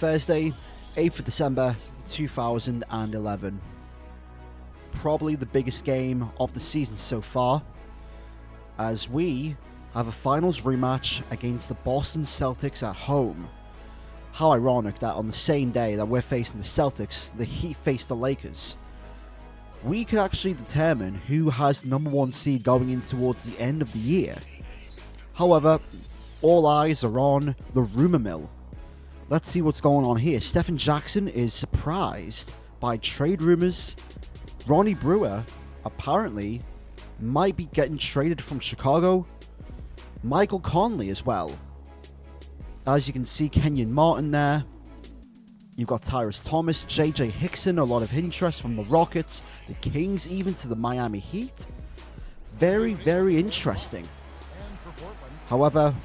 Thursday, 8th of December 2011. Probably the biggest game of the season so far, as we have a finals rematch against the Boston Celtics at home. How ironic that on the same day that we're facing the Celtics, the Heat face the Lakers. We could actually determine who has the number one seed going in towards the end of the year. However, all eyes are on the rumor mill. Let's see what's going on here. Stephen Jackson is surprised by trade rumors. Ronnie Brewer apparently might be getting traded from Chicago. Michael Conley as well. As you can see, Kenyon Martin there. You've got Tyrese Thomas, JJ Hickson, a lot of interest from the Rockets, the Kings, even to the Miami Heat. Very, very interesting. However,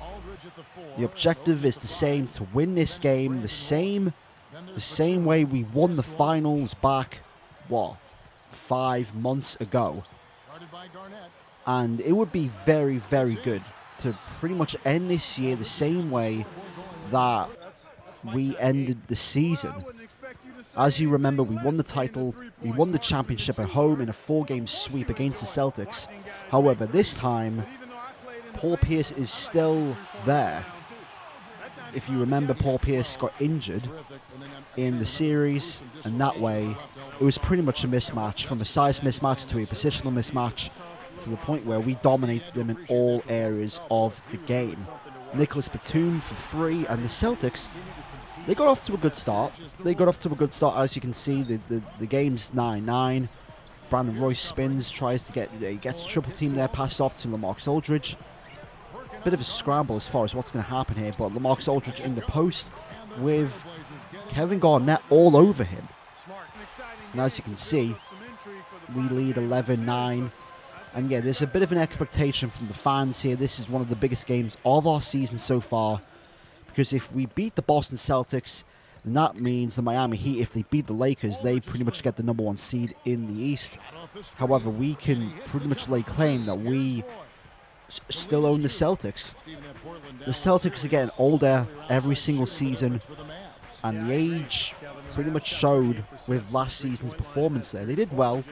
the objective is the same, to win this game the same way we won the finals back, 5 months ago. And it would be very, very good to pretty much end this year the same way that we ended the season. As you remember, we won the title, we won the championship at home in a 4-game sweep against the Celtics. However, this time, Paul Pierce is still there. If you remember, Paul Pierce got injured in the series, and that way, it was pretty much a mismatch, from a size mismatch to a positional mismatch, to the point where we dominated them in all areas of the game. Nicholas Batum for 3, and the Celtics, they got off to a good start. As you can see, the game's 9-9. Brandon Roy spins, tries to gets triple team there, passes off to LaMarcus Aldridge. Bit of a scramble as far as what's going to happen here, but LaMarcus Aldridge in the post with Kevin Garnett all over him. And as you can see, we lead 11-9. And yeah, there's a bit of an expectation from the fans here. This is one of the biggest games of our season so far, because if we beat the Boston Celtics, then that means the Miami Heat, if they beat the Lakers, they pretty much get the number one seed in the East. However, we can pretty much lay claim that we still own the Celtics. The Celtics are getting older every single season, and the age pretty much showed with last season's performance there. They did well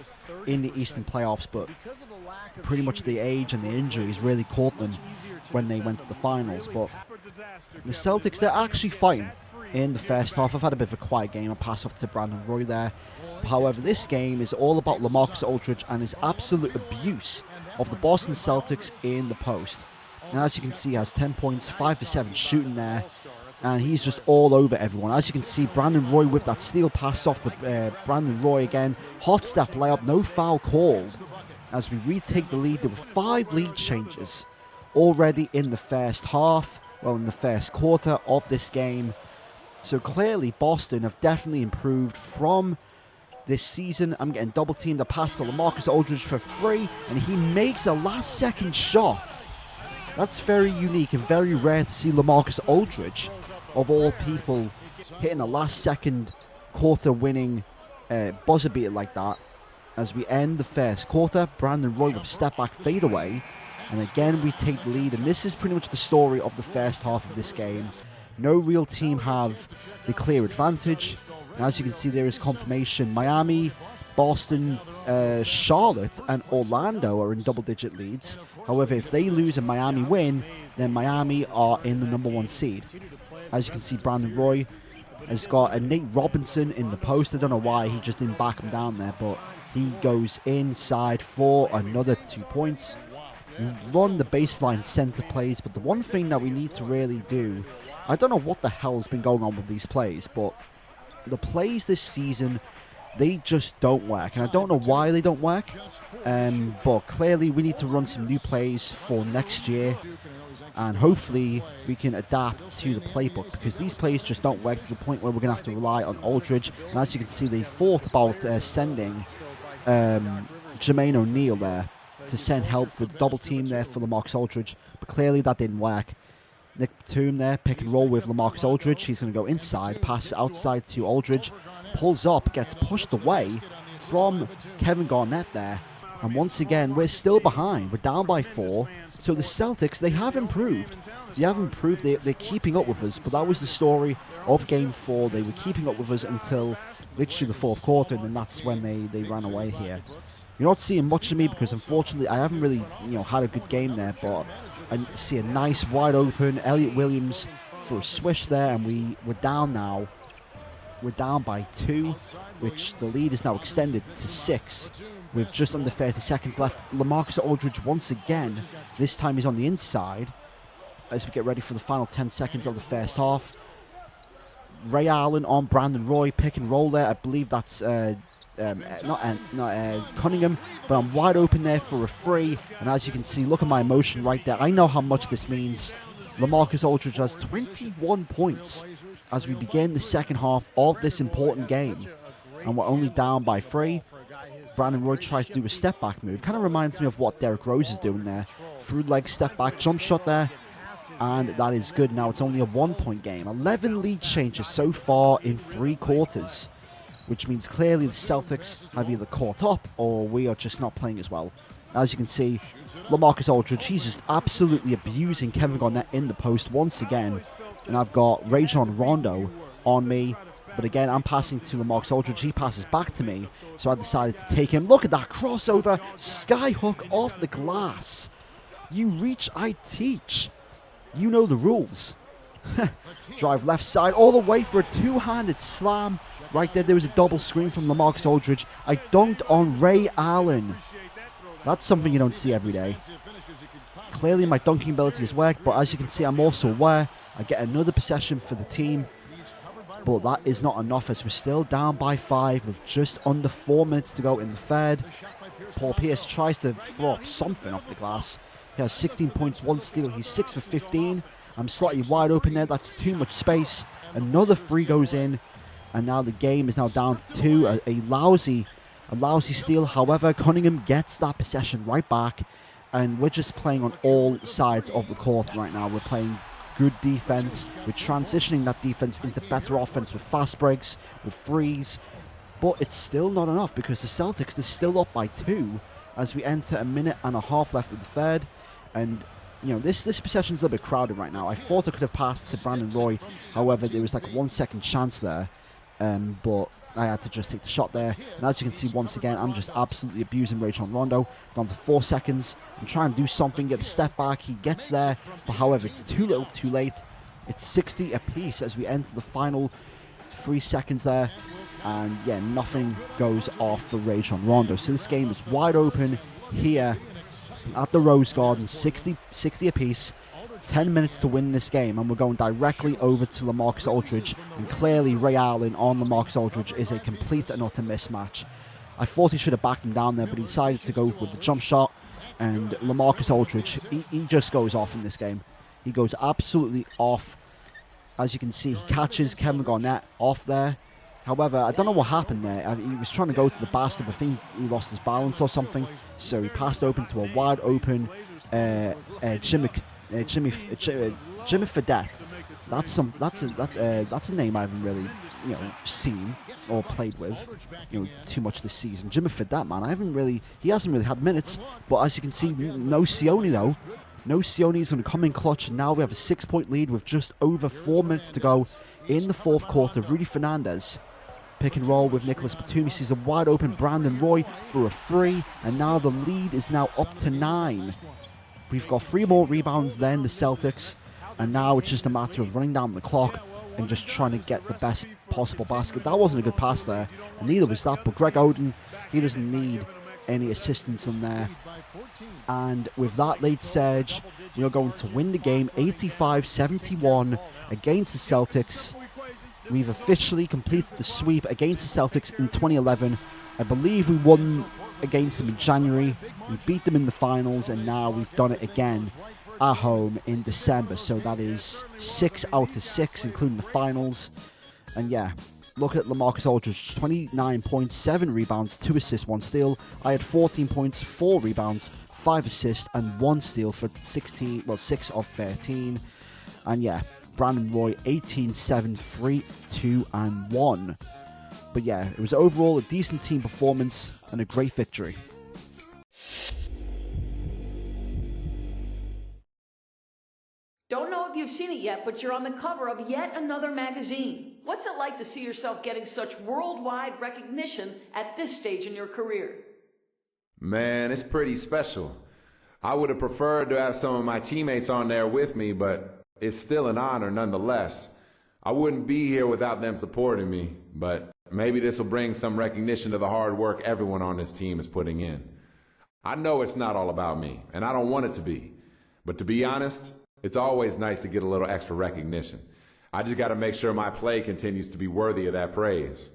in the Eastern playoffs, but pretty much the age and the injuries really caught them when they went to the finals. But the Celtics, they're actually fighting in the first half. I've had a bit of a quiet game. I'll pass off to Brandon Roy there. However, this game is all about LaMarcus Aldridge and his absolute abuse of the Boston Celtics in the post. And as you can see, he has 10 points, 5 for 7 shooting there. And he's just all over everyone. As you can see, Brandon Roy with that steal pass off to Brandon Roy again. Hot step layup, no foul called. As we retake the lead, there were 5 lead changes already in the first half. Well, in the first quarter of this game. So clearly, Boston have definitely improved from this season. I'm getting double teamed. A pass to LaMarcus Aldridge for 3, and he makes a last second shot. That's very unique and very rare to see LaMarcus Aldridge, of all people, hitting a last second quarter winning buzzer beater like that. As we end the first quarter, Brandon Roy with step back fadeaway, and again we take the lead, and this is pretty much the story of the first half of this game. No real team have the clear advantage. And as you can see, there is confirmation. Miami, Boston, Charlotte, and Orlando are in double-digit leads. However, if they lose and Miami win, then Miami are in the number one seed. As you can see, Brandon Roy has got a Nate Robinson in the post. I don't know why he just didn't back him down there, but he goes inside for another 2 points. We run the baseline center plays, but the one thing that we need to really do, I don't know what the hell's been going on with these plays, but the plays this season, they just don't work. And I don't know why they don't work, but clearly we need to run some new plays for next year. And hopefully we can adapt to the playbook, because these plays just don't work to the point where we're going to have to rely on Aldridge. And as you can see, they thought about sending Jermaine O'Neal there to send help with double team there for LaMarcus Aldridge, but clearly that didn't work. Nick Batum there, pick and roll with LaMarcus Aldridge. He's going to go inside, pass outside to Aldridge, pulls up, gets pushed away from Kevin Garnett there. And once again, we're still behind. We're down by 4. So the Celtics, they have improved. they have improved. They're keeping up with us, but that was the story of Game 4. They were keeping up with us until literally the fourth quarter, and then that's when they ran away here. You're not seeing much of me because, unfortunately, I haven't really had a good game there, but I see a nice wide open Elliott Williams for a swish there, and we're down now. We're down by 2, which the lead is now extended to 6 with just under 30 seconds left. LaMarcus Aldridge once again, this time he's on the inside as we get ready for the final 10 seconds of the first half. Ray Allen on Brandon Roy, pick and roll there. I believe that's not Cunningham, but I'm wide open there for a 3. And as you can see, look at my emotion right there. I know how much this means. LaMarcus Aldridge has 21 points as we begin the second half of this important game. And we're only down by 3. Brandon Roy tries to do a step-back move. Kind of reminds me of what Derrick Rose is doing there. Through leg, step-back, jump shot there. And that is good. Now it's only a 1-point game. 11 lead changes so far in 3 quarters, which means clearly the Celtics have either caught up or we are just not playing as well. As you can see, LaMarcus Aldridge, he's just absolutely abusing Kevin Garnett in the post once again. And I've got Rajon Rondo on me. But again, I'm passing to LaMarcus Aldridge. He passes back to me. So I decided to take him. Look at that crossover. Skyhook off the glass. You reach, I teach. You know the rules. Drive left side all the way for a 2-handed slam. Right there was a double screen from LaMarcus Aldridge. I dunked on Ray Allen. That's something you don't see every day. Clearly my dunking ability has worked, but as you can see, I'm also aware I get another possession for the team. But that is not enough as we're still down by 5 with just under 4 minutes to go in the third. Paul Pierce tries to throw up something off the glass. He has 16 points, 1 steal. He's 6 for 15. I'm slightly wide open there. That's too much space. Another 3 goes in. And now the game is now down to 2. A lousy steal. However, Cunningham gets that possession right back. And we're just playing on all sides of the court right now. We're playing good defense. We're transitioning that defense into better offense with fast breaks, with threes. But it's still not enough because the Celtics, they're still up by 2 as we enter a minute and a half left of the third. And this possession's a little bit crowded right now. I thought I could have passed to Brandon Roy. However, there was like a 1-second chance there. But I had to just take the shot there. And as you can see, once again, I'm just absolutely abusing Rajon Rondo. Down to 4 seconds. I'm trying to do something, get a step back. He gets there. But however, it's too little, too late. It's 60 apiece as we enter the final 3 seconds there. And yeah, nothing goes off for Rajon Rondo. So this game is wide open here at the Rose Garden. 60 apiece. 10 minutes to win this game, and we're going directly over to LaMarcus Aldridge, and clearly Ray Allen on LaMarcus Aldridge is a complete and utter mismatch. I thought he should have backed him down there, but he decided to go with the jump shot, and LaMarcus Aldridge, he just goes off in this game. He goes absolutely off. As you can see, he catches Kevin Garnett off there. However, I don't know what happened there. He was trying to go to the basket, but I think he lost his balance or something, so he passed open to a wide open Jimmy Fredette. That's a name I haven't really seen or played with too much this season. Jimmy Fredette, man, he hasn't really had minutes, but as you can see, no Sione though. No Sione is going to come in clutch. Now we have a 6-point lead with just over 4 minutes to go in the fourth quarter. Rudy Fernandez pick and roll with Nicholas Batum. He sees a wide open Brandon Roy for a 3, and now the lead is now up to 9. We've got 3 more rebounds than the Celtics, and now it's just a matter of running down the clock and just trying to get the best possible basket. That wasn't a good pass there, and neither was that, but Greg Oden, he doesn't need any assistance in there. And with that late surge, we are going to win the game 85-71 against the Celtics. We've officially completed the sweep against the Celtics in 2011. I believe we won against them in January. We beat them in the finals, and now we've done it again at home in December. So that is 6 out of 6, including the finals. And yeah, look at LaMarcus Aldridge, 29 points, 7 rebounds, 2 assists, 1 steal. I had 14 points, 4 rebounds, 5 assists, and 1 steal for 6 of 13. And yeah, Brandon Roy, 18, 7, 3, 2, and 1. But yeah, it was overall a decent team performance and a great victory. Don't know yet, but you're on the cover of yet another magazine. What's it like to see yourself getting such worldwide recognition at this stage in your career? Man, it's pretty special. I would have preferred to have some of my teammates on there with me, but it's still an honor nonetheless. I wouldn't be here without them supporting me, but maybe this will bring some recognition to the hard work everyone on this team is putting in. I know it's not all about me, and I don't want it to be. But to be honest, it's always nice to get a little extra recognition. I just got to make sure my play continues to be worthy of that praise.